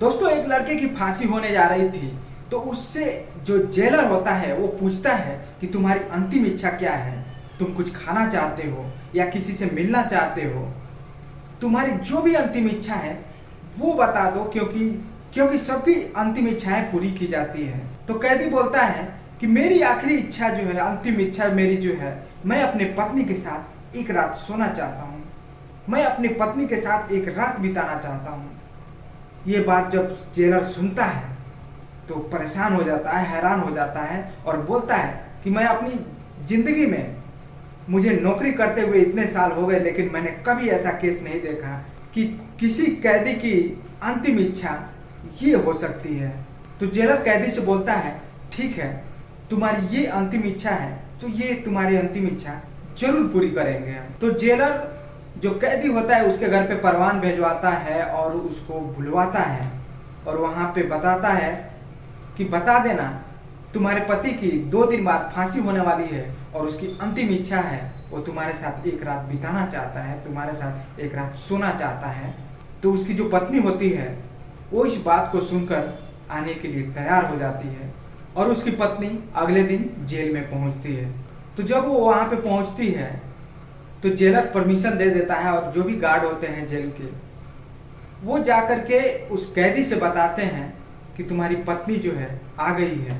दोस्तों एक लड़के की फांसी होने जा रही थी तो उससे जो जेलर होता है वो पूछता है कि तुम्हारी अंतिम इच्छा क्या है। तुम कुछ खाना चाहते हो या किसी से मिलना चाहते हो। तुम्हारी जो भी अंतिम इच्छा है वो बता दो, क्योंकि क्योंकि सबकी अंतिम इच्छाएं पूरी की जाती है। तो कैदी बोलता है कि मेरी आखिरी इच्छा जो है, अंतिम इच्छा मेरी जो है, मैं अपने पत्नी के साथ एक रात सोना चाहता हूँ। मैं अपनी पत्नी के साथ एक रात बिताना चाहता हूँ। ये बात जब जेलर सुनता है तो परेशान हो जाता है, हैरान हो जाता है और बोलता है कि मैं अपनी जिंदगी में, मुझे नौकरी करते हुए इतने साल हो गए, लेकिन मैंने कभी ऐसा केस नहीं देखा कि किसी कैदी की अंतिम इच्छा ये हो सकती है। तो जेलर कैदी से बोलता है, ठीक है, तुम्हारी ये अंतिम इच्छा है तो ये तुम्हारी अंतिम इच्छा जरूर पूरी करेंगे हम। तो जेलर जो कैदी होता है उसके घर पे परवान भेजवाता है और उसको बुलवाता है और वहाँ पे बताता है कि बता देना तुम्हारे पति की 2 दिन बाद फांसी होने वाली है और उसकी अंतिम इच्छा है वो तुम्हारे साथ एक रात बिताना चाहता है, तुम्हारे साथ एक रात सोना चाहता है। तो उसकी जो पत्नी होती है वो इस बात को सुनकर आने के लिए तैयार हो जाती है और उसकी पत्नी अगले दिन जेल में पहुंचती है। तो जब वो वहाँ पे पहुंचती है तो जेलर परमिशन दे देता है और जो भी गार्ड होते हैं जेल के, वो जाकर के उस कैदी से बताते हैं कि तुम्हारी पत्नी जो है आ गई है।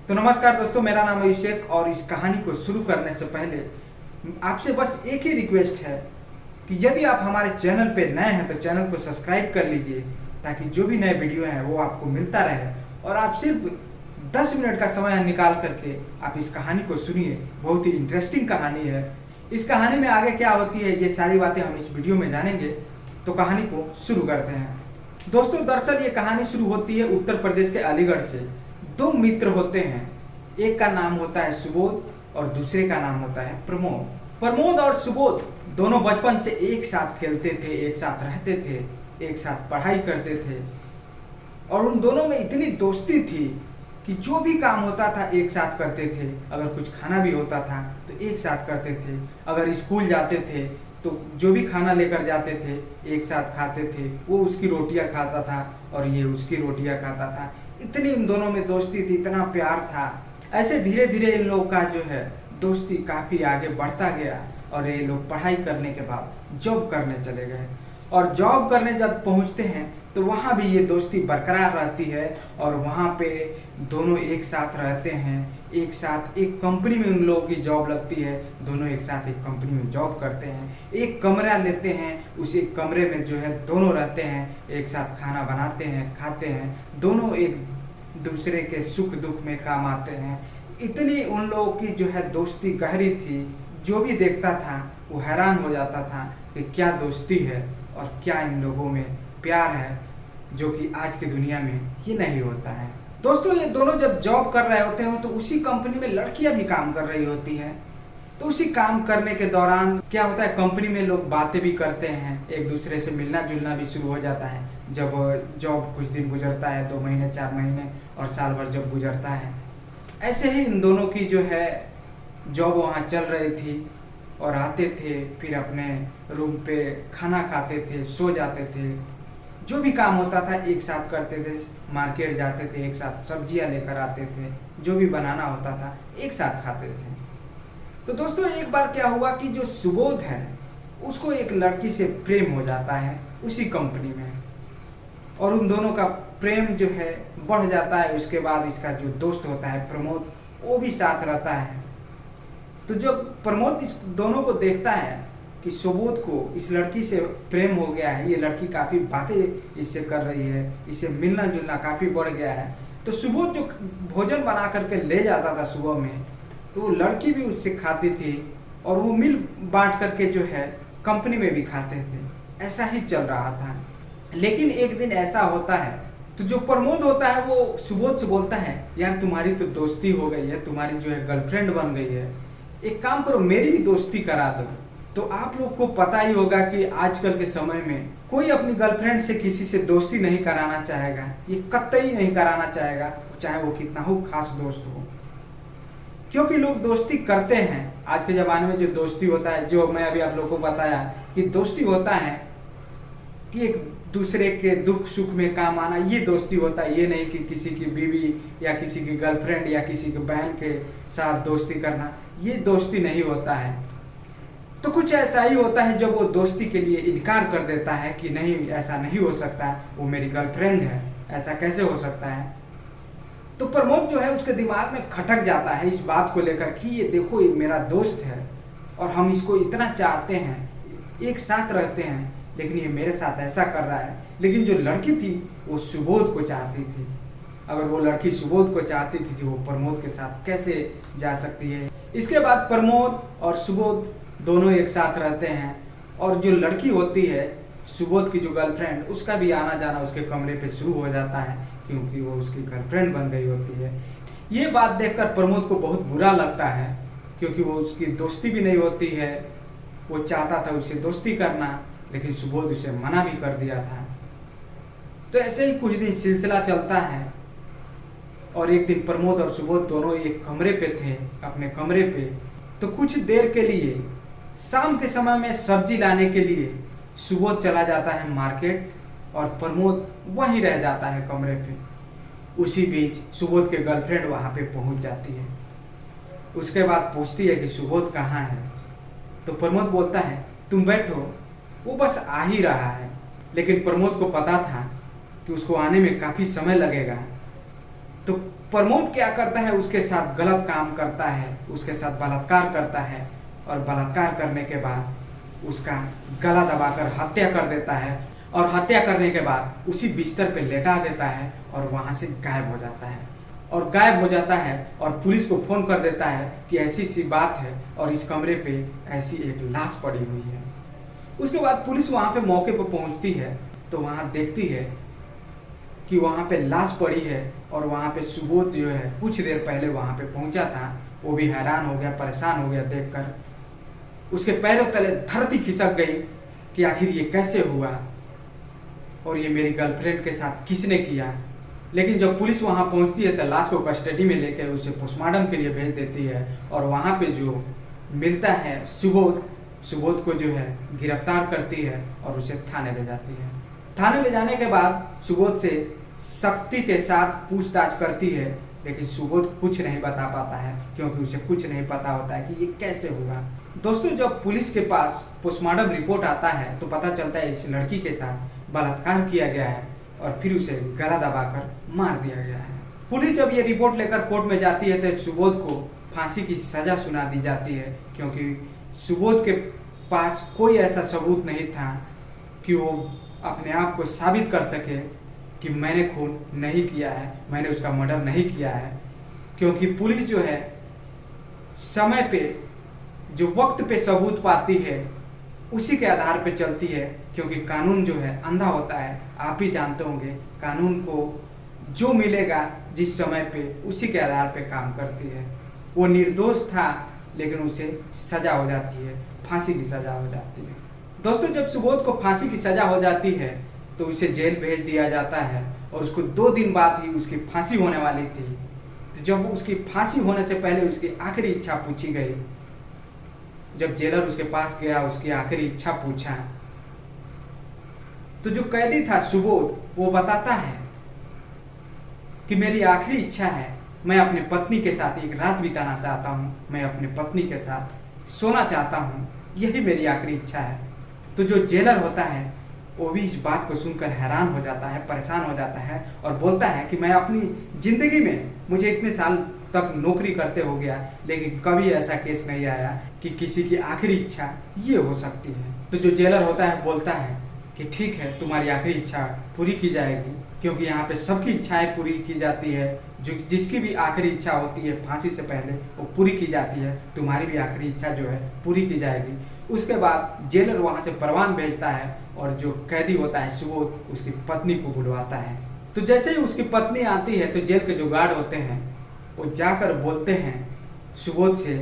तो नमस्कार दोस्तों, मेरा नाम अभिषेक और इस कहानी को शुरू करने से पहले आपसे बस एक ही रिक्वेस्ट है कि यदि आप हमारे चैनल पे नए हैं तो चैनल को सब्सक्राइब कर लीजिए ताकि जो भी नए वीडियो हैं वो आपको मिलता रहे और आप सिर्फ 10 मिनट का समय निकाल करके आप इस कहानी को सुनिए। बहुत ही इंटरेस्टिंग कहानी है। इस कहानी में आगे क्या होती है ये सारी बातें हम इस वीडियो में जानेंगे। तो कहानी को शुरू करते हैं। दोस्तों दरअसल ये कहानी शुरू होती है उत्तर प्रदेश के अलीगढ़ से। 2 मित्र होते हैं, एक का नाम होता है सुबोध और दूसरे का नाम होता है प्रमोद। प्रमोद और सुबोध दोनों बचपन से एक साथ खेलते थे, एक साथ रहते थे, एक साथ पढ़ाई करते थे और उन दोनों में इतनी दोस्ती थी कि जो भी काम होता था एक साथ करते थे। अगर कुछ खाना भी होता था तो एक साथ करते थे। अगर स्कूल जाते थे तो जो भी खाना लेकर जाते थे एक साथ खाते थे। वो उसकी रोटियां खाता था और ये उसकी रोटियां खाता था। इतनी इन दोनों में दोस्ती थी, इतना प्यार था। ऐसे धीरे धीरे इन लोगों का जो है दोस्ती काफ़ी आगे बढ़ता गया और ये लोग पढ़ाई करने के बाद जॉब करने चले गए। और जॉब करने जब पहुंचते हैं तो वहाँ भी ये दोस्ती बरकरार रहती है और वहाँ पे दोनों एक साथ रहते हैं। एक साथ एक कंपनी में उन लोगों की जॉब लगती है, दोनों एक साथ एक कंपनी में जॉब करते हैं। एक कमरा लेते हैं, उस एक कमरे में जो है दोनों रहते हैं, एक साथ खाना बनाते हैं, खाते हैं, दोनों एक दूसरे के सुख दुख में काम आते हैं। इतनी उन लोगों की जो है दोस्ती गहरी थी, जो भी देखता था वो हैरान हो जाता था कि क्या दोस्ती है और क्या इन लोगों में प्यार है, जो कि आज की दुनिया में ये नहीं होता है। दोस्तों ये दोनों जब जॉब कर रहे होते हैं तो उसी कंपनी में लड़कियां भी काम कर रही होती हैं। तो उसी काम करने के दौरान क्या होता है, कंपनी में लोग बातें भी करते हैं, एक दूसरे से मिलना जुलना भी शुरू हो जाता है। जब जॉब कुछ दिन गुजरता है, 2 महीने 4 महीने और साल भर जब गुजरता है, ऐसे ही इन दोनों की जो है जॉब वहाँ चल रही थी और आते थे, फिर अपने रूम पे खाना खाते थे, सो जाते थे। जो भी काम होता था एक साथ करते थे, मार्केट जाते थे, एक साथ सब्जियां लेकर आते थे, जो भी बनाना होता था एक साथ खाते थे। तो दोस्तों एक बार क्या हुआ कि जो सुबोध है उसको एक लड़की से प्रेम हो जाता है उसी कंपनी में और उन दोनों का प्रेम जो है बढ़ जाता है। उसके बाद इसका जो दोस्त होता है प्रमोद, वो भी साथ रहता है। तो जब प्रमोद इस दोनों को देखता है कि सुबोध को इस लड़की से प्रेम हो गया है, ये लड़की काफ़ी बातें इससे कर रही है, इसे मिलना जुलना काफ़ी बढ़ गया है, तो सुबोध जो भोजन बना करके ले जाता था सुबह में, तो वो लड़की भी उससे खाती थी और वो मिल बांट करके जो है कंपनी में भी खाते थे। ऐसा ही चल रहा था। लेकिन एक दिन ऐसा होता है तो जो प्रमोद होता है वो सुबोध से बोलता है, यार तुम्हारी तो दोस्ती हो गई है, तुम्हारी जो है गर्लफ्रेंड बन गई है, एक काम करो मेरी भी दोस्ती करा दो। तो आप लोग को पता ही होगा कि आजकल के समय में कोई अपनी गर्लफ्रेंड से किसी से दोस्ती नहीं कराना चाहेगा, ये कतई नहीं कराना चाहेगा, चाहे वो कितना हो खास दोस्त हो। क्योंकि लोग दोस्ती करते हैं। आज के ज़माने में जो दोस्ती होता है, जो मैं अभी आप लोगों को बताया कि दोस्ती होता है कि एक दूसरे के दुख सुख में काम आना, ये दोस्ती होता है। ये नहीं कि किसी की बीवी या किसी की गर्लफ्रेंड या किसी की बहन के साथ दोस्ती करना, ये दोस्ती नहीं होता है। तो कुछ ऐसा ही होता है जब वो दोस्ती के लिए इनकार कर देता है कि नहीं, ऐसा नहीं हो सकता, वो मेरी गर्लफ्रेंड है, ऐसा कैसे हो सकता है। तो प्रमोद जो है उसके दिमाग में खटक जाता है इस बात को लेकर कि ये देखो, ये मेरा दोस्त है और हम इसको इतना चाहते हैं, एक साथ रहते हैं, लेकिन ये मेरे साथ ऐसा कर रहा है। लेकिन जो लड़की थी वो सुबोध को चाहती थी। अगर वो लड़की सुबोध को चाहती थी तो वो प्रमोद के साथ कैसे जा सकती है। इसके बाद प्रमोद और सुबोध दोनों एक साथ रहते हैं और जो लड़की होती है सुबोध की जो गर्लफ्रेंड, उसका भी आना जाना उसके कमरे पे शुरू हो जाता है क्योंकि वो उसकी गर्लफ्रेंड बन गई होती है। ये बात देखकर प्रमोद को बहुत बुरा लगता है क्योंकि वो उसकी दोस्ती भी नहीं होती है। वो चाहता था उससे दोस्ती करना, लेकिन सुबोध उसे मना भी कर दिया था। तो ऐसे ही कुछ दिन सिलसिला चलता है और एक दिन प्रमोद और सुबोध दोनों एक कमरे पे थे, अपने कमरे पे। तो कुछ देर के लिए शाम के समय में सब्जी लाने के लिए सुबोध चला जाता है मार्केट और प्रमोद वहीं रह जाता है कमरे पे। उसी बीच सुबोध के गर्लफ्रेंड वहां पे पहुंच जाती है। उसके बाद पूछती है कि सुबोध कहाँ है। तो प्रमोद बोलता है तुम बैठो, वो बस आ ही रहा है। लेकिन प्रमोद को पता था कि उसको आने में काफी समय लगेगा। तो प्रमोद क्या करता है, उसके साथ गलत काम करता है, उसके साथ बलात्कार करता है और बलात्कार करने के बाद उसका गला दबाकर हत्या कर देता है और हत्या करने के बाद उसी बिस्तर पे लेटा देता है और वहां से गायब हो जाता है। और गायब हो जाता है और पुलिस को फोन कर देता है कि ऐसी सी बात है और इस कमरे पे ऐसी एक लाश पड़ी हुई है। उसके बाद पुलिस वहां पे मौके पर पहुंचती है तो वहां देखती है कि वहां पे लाश पड़ी है और वहां पे सुबोध जो है कुछ देर पहले वहां पे पहुंचा था। वो भी हैरान हो गया, परेशान हो गया देखकर। उसके पैरों तले धरती खिसक गई कि आखिर ये कैसे हुआ और ये मेरी गर्लफ्रेंड के साथ किसने किया। लेकिन जब पुलिस वहां पहुंचती है तो लाश को कस्टडी में लेकर उसे पोस्टमार्टम के लिए भेज देती है और वहां पे जो मिलता है सुबोध को जो है गिरफ्तार करती है और उसे थाने ले जाती है। थाने ले जाने के बाद सुबोध से सख्ती के साथ पूछताछ करती है, लेकिन सुबोध कुछ नहीं बता पाता है क्योंकि उसे कुछ नहीं पता होता है कि ये कैसे हुआ। दोस्तों, जब पुलिस के पास पोस्टमार्टम रिपोर्ट आता है तो पता चलता है इस लड़की के साथ बलात्कार किया गया है और फिर उसे गला दबाकर मार दिया गया है। पुलिस जब ये रिपोर्ट लेकर कोर्ट में जाती है तो सुबोध को फांसी की सजा सुना दी जाती है क्योंकि सुबोध के पास कोई ऐसा सबूत नहीं था कि वो अपने आप को साबित कर सके कि मैंने खून नहीं किया है, मैंने उसका मर्डर नहीं किया है। क्योंकि पुलिस जो है समय पे जो वक्त पे सबूत पाती है उसी के आधार पे चलती है, क्योंकि कानून जो है अंधा होता है। आप ही जानते होंगे, कानून को जो मिलेगा जिस समय पे उसी के आधार पे काम करती है। वो निर्दोष था लेकिन उसे सजा हो जाती है, फांसी की सजा हो जाती है। दोस्तों, जब सुबोध को फांसी की सजा हो जाती है तो उसे जेल भेज दिया जाता है और उसको 2 दिन बाद ही उसकी फांसी होने वाली थी। तो जब उसकी फांसी होने से पहले उसकी आखिरी इच्छा पूछी गई, जब जेलर उसके पास गया उसकी आखिरी इच्छा पूछा तो जो कैदी था सुबोध वो बताता है कि मेरी आखिरी इच्छा है, मैं अपने पत्नी के साथ एक रात बिताना चाहता हूँ, मैं अपने पत्नी के साथ सोना चाहता हूँ, यही मेरी आखिरी इच्छा है। तो जो जेलर होता है वो भी इस बात को सुनकर हैरान हो जाता है, परेशान हो जाता है और बोलता है कि मैं अपनी जिंदगी में, मुझे इतने साल तक नौकरी करते हो गया लेकिन कभी ऐसा केस नहीं आया कि किसी की आखिरी इच्छा ये हो सकती है। तो जो जेलर होता है बोलता है कि ठीक है, तुम्हारी आखिरी इच्छा पूरी की जाएगी, क्योंकि यहाँ पे सबकी इच्छाएं पूरी की जाती है। जो जिसकी भी आखिरी इच्छा होती है फांसी से पहले वो पूरी की जाती है, तुम्हारी भी आखिरी इच्छा जो है पूरी की जाएगी। उसके बाद जेलर वहां से परवान भेजता है और जो कैदी होता है सुबोध उसकी पत्नी को बुलवाता है। तो जैसे ही उसकी पत्नी आती है तो जेल के जो गार्ड होते हैं वो जाकर बोलते हैं सुबोध से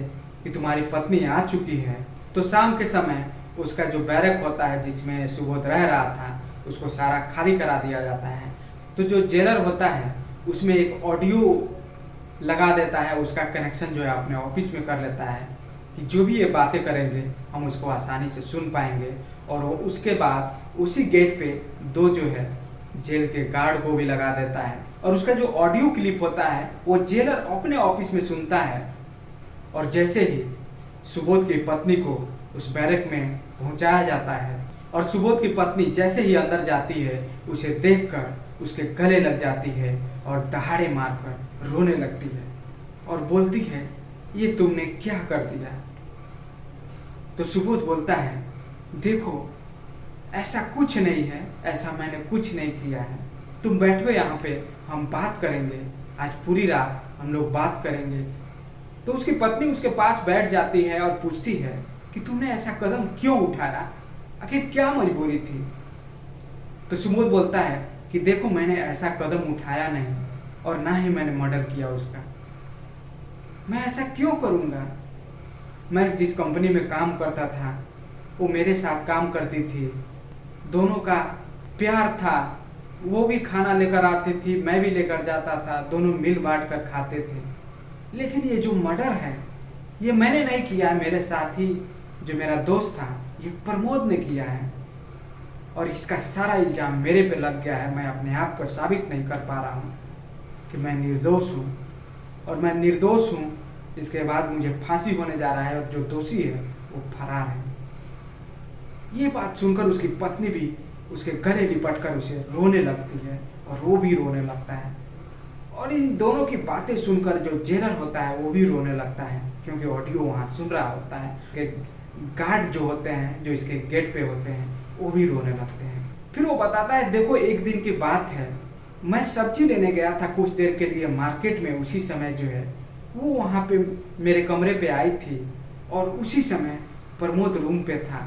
कि तुम्हारी पत्नी आ चुकी है। तो शाम के समय उसका जो बैरक होता है जिसमें सुबोध रह रहा था उसको सारा खाली करा दिया जाता है। तो जो जेलर होता है उसमें एक ऑडियो लगा देता है, उसका कनेक्शन जो है अपने ऑफिस में कर लेता है कि जो भी ये बातें करेंगे हम उसको आसानी से सुन पाएंगे। और वो उसके बाद उसी गेट पे दो जो है जेल के गार्ड को भी लगा देता है, और उसका जो ऑडियो क्लिप होता है वो जेलर अपने ऑफिस में सुनता है। और जैसे ही सुबोध की पत्नी को उस बैरक में पहुंचाया जाता है, और सुबोध की पत्नी जैसे ही अंदर जाती है उसे देखकर उसके गले लग जाती है और दहाड़े मारकर रोने लगती है और बोलती है, ये तुमने क्या कर दिया। तो सुबोध बोलता है, देखो ऐसा कुछ नहीं है, ऐसा मैंने कुछ नहीं किया है, तुम बैठो यहाँ पे, हम बात करेंगे, आज पूरी रात हम लोग बात करेंगे। तो उसकी पत्नी उसके पास बैठ जाती है और पूछती है कि तुमने ऐसा कदम क्यों उठाया, आखिर क्या मजबूरी थी। तो सुबोध बोलता है कि देखो मैंने ऐसा कदम उठाया नहीं और ना ही मैंने मर्डर किया उसका, मैं ऐसा क्यों करूँगा। मैं जिस कंपनी में काम करता था वो मेरे साथ काम करती थी, दोनों का प्यार था, वो भी खाना लेकर आती थी, मैं भी लेकर जाता था, दोनों मिल बांट कर खाते थे। लेकिन ये जो मर्डर है ये मैंने नहीं किया है, मेरे साथी जो मेरा दोस्त था ये प्रमोद ने किया है, और इसका सारा इल्जाम मेरे पे लग गया है। मैं अपने आप को साबित नहीं कर पा रहा हूँ कि मैं निर्दोष हूँ, और मैं निर्दोष हूँ, इसके बाद मुझे फांसी होने जा रहा है और जो दोषी है वो फरार है। ये बात सुनकर उसकी पत्नी भी उसके गले लिपट कर उसे रोने लगती है और वो भी रोने लगता है। और इन दोनों की बातें सुनकर जो जेलर होता है वो भी रोने लगता है, क्योंकि ऑडियो वहाँ सुन रहा होता है। इसके गार्ड जो होते हैं, जो इसके गेट पे होते हैं, वो भी रोने लगते हैं। फिर वो बताता है, देखो एक दिन की बात है, मैं सब्जी लेने गया था कुछ देर के लिए मार्केट में, उसी समय जो है वो वहाँ पे मेरे कमरे पे आई थी, और उसी समय प्रमोद रूम पे था,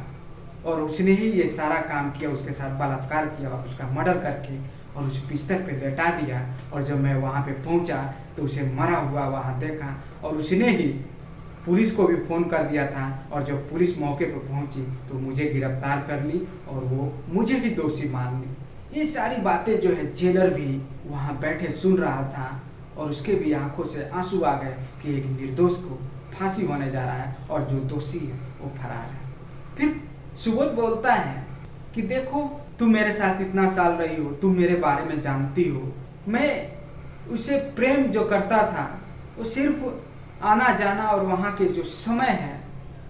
और उसने ही ये सारा काम किया, उसके साथ बलात्कार किया और उसका मर्डर करके और उसे बिस्तर पे लेटा दिया। और जब मैं वहाँ पे पहुँचा तो उसे मरा हुआ वहाँ देखा, और उसने ही पुलिस को भी फ़ोन कर दिया था, और जब पुलिस मौके पर पहुँची तो मुझे गिरफ्तार कर ली और वो मुझे भी दोषी मान ली। ये सारी बातें जो है जेलर भी वहाँ बैठे सुन रहा था, और उसके भी आंखों से आंसू आ गए कि एक निर्दोष को फांसी होने जा रहा है और जो दोषी है वो फरार है। फिर सुबोध बोलता है कि देखो तुम मेरे साथ इतना साल रही हो, तुम मेरे बारे में जानती हो, मैं उसे प्रेम जो करता था वो सिर्फ आना जाना और वहाँ के जो समय है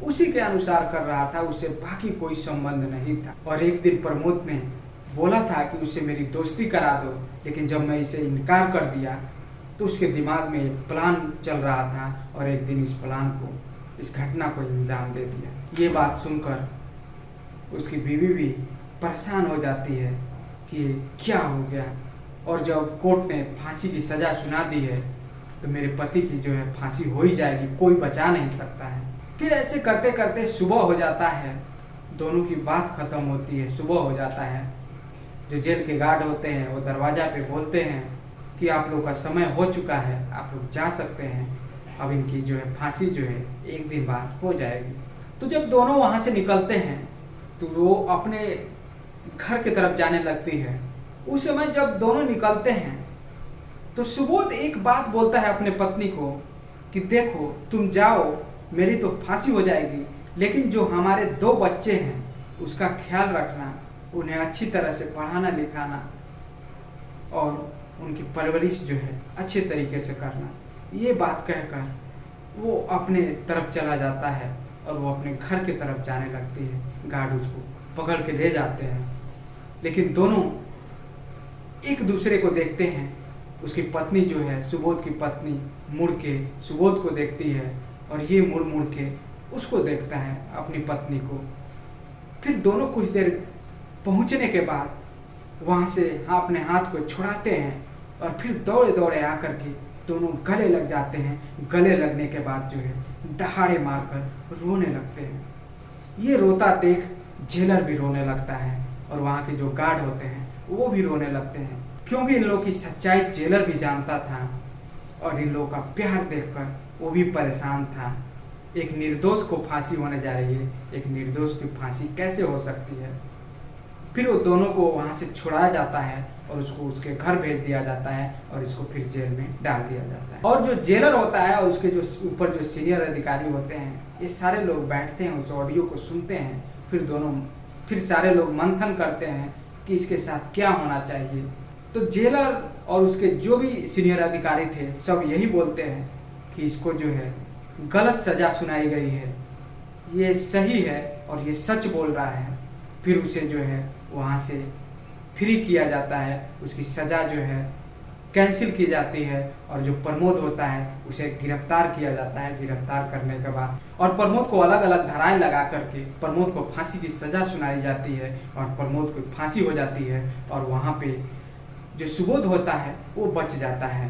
उसी के अनुसार कर रहा था, उससे बाकी कोई संबंध नहीं था। और एक दिन प्रमोद ने बोला था कि उससे मेरी दोस्ती करा दो, लेकिन जब मैं इसे इनकार कर दिया तो उसके दिमाग में एक प्लान चल रहा था, और एक दिन इस प्लान को, इस घटना को अंजाम दे दिया। ये बात सुनकर उसकी बीवी भी परेशान हो जाती है कि क्या हो गया, और जब कोर्ट ने फांसी की सज़ा सुना दी है तो मेरे पति की जो है फांसी हो ही जाएगी, कोई बचा नहीं सकता है। फिर ऐसे करते करते सुबह हो जाता है, दोनों की बात खत्म होती है, सुबह हो जाता है। जो जेल के गार्ड होते हैं वो दरवाज़ा पे बोलते हैं कि आप लोग का समय हो चुका है, आप लोग जा सकते हैं, अब इनकी जो है फांसी जो है एक दिन बाद हो जाएगी। तो जब दोनों वहाँ से निकलते हैं तो वो अपने घर की तरफ जाने लगती है। उस समय जब दोनों निकलते हैं तो सुबोध एक बात बोलता है अपने पत्नी को कि देखो तुम जाओ, मेरी तो फांसी हो जाएगी, लेकिन जो हमारे 2 बच्चे हैं उसका ख्याल रखना, उन्हें अच्छी तरह से पढ़ाना लिखाना और उनकी परवरिश जो है अच्छे तरीके से करना। ये बात कहकर वो अपने तरफ चला जाता है और वो अपने घर की तरफ जाने लगती है। गार्ड उसको पकड़ के ले जाते हैं, लेकिन दोनों एक दूसरे को देखते हैं। उसकी पत्नी जो है, सुबोध की पत्नी, मुड़ के सुबोध को देखती है और ये मुड़ मुड़ के उसको देखता है, अपनी पत्नी को। फिर दोनों कुछ देर पहुंचने के बाद वहाँ से अपने हाथ को छुड़ाते हैं और फिर दौड़े दौड़े आकर के दोनों गले लग जाते हैं। गले लगने के बाद जो है दहाड़े मारकर रोने लगते हैं। ये रोता देख जेलर भी रोने लगता है और वहाँ के जो गार्ड होते हैं वो भी रोने लगते हैं, क्योंकि इन लोगों की सच्चाई जेलर भी जानता था और इन लोगों का प्यार देखकर वो भी परेशान था। एक निर्दोष को फांसी होने जा रही है, एक निर्दोष की फांसी कैसे हो सकती है। फिर वो दोनों को वहाँ से छुड़ाया जाता है और उसको उसके घर भेज दिया जाता है और इसको फिर जेल में डाल दिया जाता है। और जो जेलर होता है और उसके जो ऊपर जो सीनियर अधिकारी होते हैं, ये सारे लोग बैठते हैं, उस ऑडियो को सुनते हैं, फिर सारे लोग मंथन करते हैं कि इसके साथ क्या होना चाहिए। तो जेलर और उसके जो भी सीनियर अधिकारी थे सब यही बोलते हैं कि इसको जो है गलत सजा सुनाई गई है, ये सही है और ये सच बोल रहा है। फिर उसे जो है वहाँ से फ्री किया जाता है, उसकी सज़ा जो है कैंसिल की जाती है और जो प्रमोद होता है उसे गिरफ्तार किया जाता है। गिरफ्तार करने के बाद और प्रमोद को अलग अलग धाराएं लगा करके प्रमोद को फांसी की सज़ा सुनाई जाती है और प्रमोद को फांसी हो जाती है और वहाँ पे जो सुबोध होता है वो बच जाता है।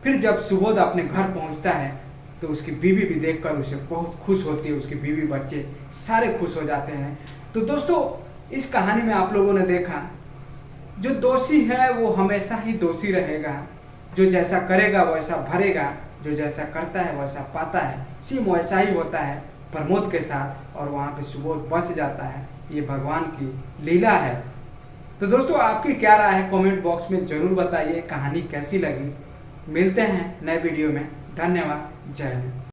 फिर जब सुबोध अपने घर पहुँचता है तो उसकी बीवी भी देखकर उसे बहुत खुश होती है, उसकी बीवी बच्चे सारे खुश हो जाते हैं। तो दोस्तों इस कहानी में आप लोगों ने देखा जो दोषी है वो हमेशा ही दोषी रहेगा, जो जैसा करेगा वैसा भरेगा, जो जैसा करता है वैसा पाता है। सेम वैसा ही होता है प्रमोद के साथ और वहाँ पे सुबोध बच जाता है। ये भगवान की लीला है। तो दोस्तों आपकी क्या राय है कमेंट बॉक्स में जरूर बताइए, कहानी कैसी लगी। मिलते हैं नए वीडियो में। धन्यवाद। जय हिंद।